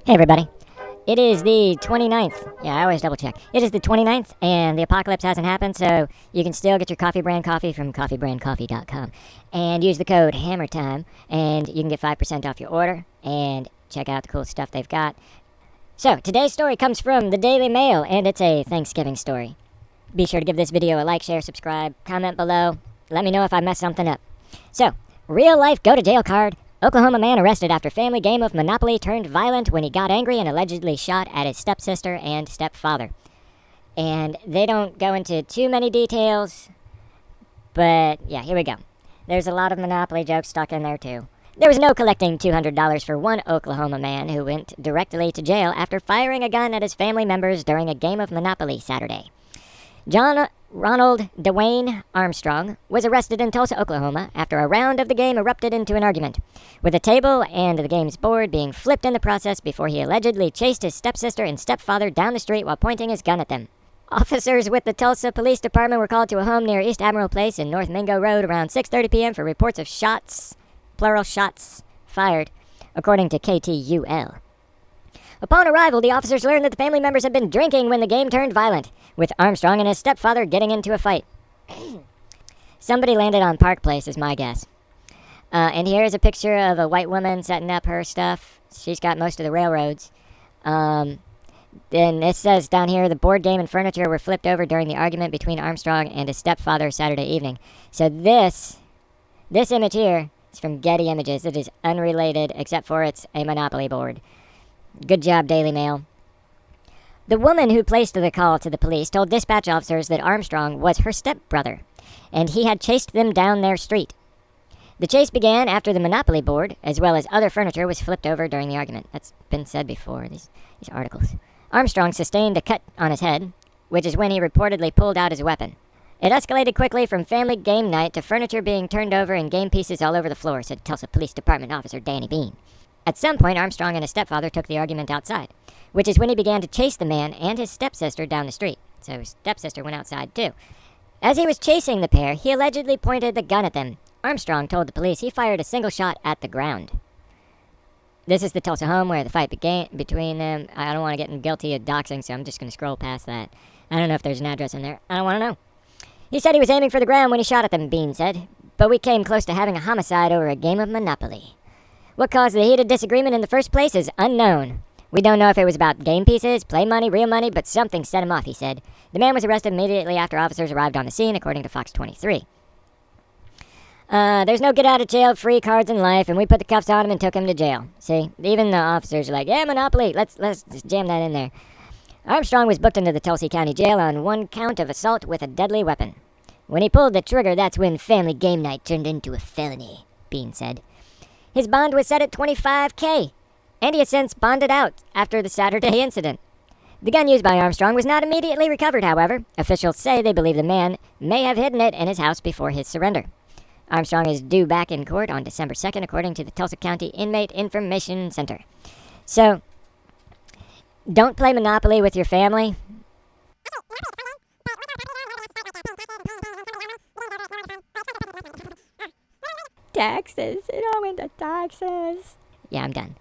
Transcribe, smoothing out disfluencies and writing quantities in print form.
Hey everybody. It is the 29th. Yeah, I always double check. It is the 29th and the apocalypse hasn't happened, so you can still get your coffee brand coffee from coffeebrandcoffee.com and use the code hammertime and you can get 5% off your order and check out the cool stuff they've got. So, today's story comes from the Daily Mail and it's a Thanksgiving story. Be sure to give this video a like, share, subscribe, comment below. Let me know if I messed something up. So, real life go to jail card. Oklahoma man arrested after family game of Monopoly turned violent when he got angry and allegedly shot at his stepsister and stepfather. And they don't go into too many details, but yeah, here we go. There's a lot of Monopoly jokes stuck in there too. There was no collecting $200 for one Oklahoma man who went directly to jail after firing a gun at his family members during a game of Monopoly Saturday. Ronald Dewayne Armstrong was arrested in Tulsa, Oklahoma, after a round of the game erupted into an argument, with the table and the game's board being flipped in the process before he allegedly chased his stepsister and stepfather down the street while pointing his gun at them. Officers with the Tulsa Police Department were called to a home near East Admiral Place and North Mingo Road around 6:30 p.m. for reports of shots, plural shots, fired, according to KTUL. Upon arrival, the officers learned that the family members had been drinking when the game turned violent, with Armstrong and his stepfather getting into a fight. Somebody landed on Park Place is my guess. And here's a picture of a white woman setting up her stuff. She's got most of the railroads. Then it says down here, the board game and furniture were flipped over during the argument between Armstrong and his stepfather Saturday evening. So this image here is from Getty Images. It is unrelated, except for it's a Monopoly board. Good job, Daily Mail. The woman who placed the call to the police told dispatch officers that Armstrong was her stepbrother, and he had chased them down their street. The chase began after the Monopoly board, as well as other furniture, was flipped over during the argument. That's been said before, these articles. Armstrong sustained a cut on his head, which is when he reportedly pulled out his weapon. It escalated quickly from family game night to furniture being turned over and game pieces all over the floor, said Tulsa Police Department officer Danny Bean. At some point, Armstrong and his stepfather took the argument outside, which is when he began to chase the man and his stepsister down the street. So his stepsister went outside, too. As he was chasing the pair, he allegedly pointed the gun at them. Armstrong told the police he fired a single shot at the ground. This is the Tulsa home where the fight began between them. I don't want to get guilty of doxing, so I'm just going to scroll past that. I don't know if there's an address in there. I don't want to know. He said he was aiming for the ground when he shot at them, Bean said. But we came close to having a homicide over a game of Monopoly. What caused the heated disagreement in the first place is unknown. We don't know if it was about game pieces, play money, real money, but something set him off, he said. The man was arrested immediately after officers arrived on the scene, according to Fox 23. There's no get-out-of-jail-free cards in life, and we put the cuffs on him and took him to jail. See, even the officers are like, yeah, Monopoly, let's just jam that in there. Armstrong was booked into the Tulsa County Jail on one count of assault with a deadly weapon. When he pulled the trigger, that's when family game night turned into a felony, Bean said. His bond was set at $25,000, and he has since bonded out after the Saturday incident. The gun used by Armstrong was not immediately recovered, however. Officials say they believe the man may have hidden it in his house before his surrender. Armstrong is due back in court on December 2nd, according to the Tulsa County Inmate Information Center. So, don't play Monopoly with your family. Taxes. It all went to taxes. Yeah, I'm done.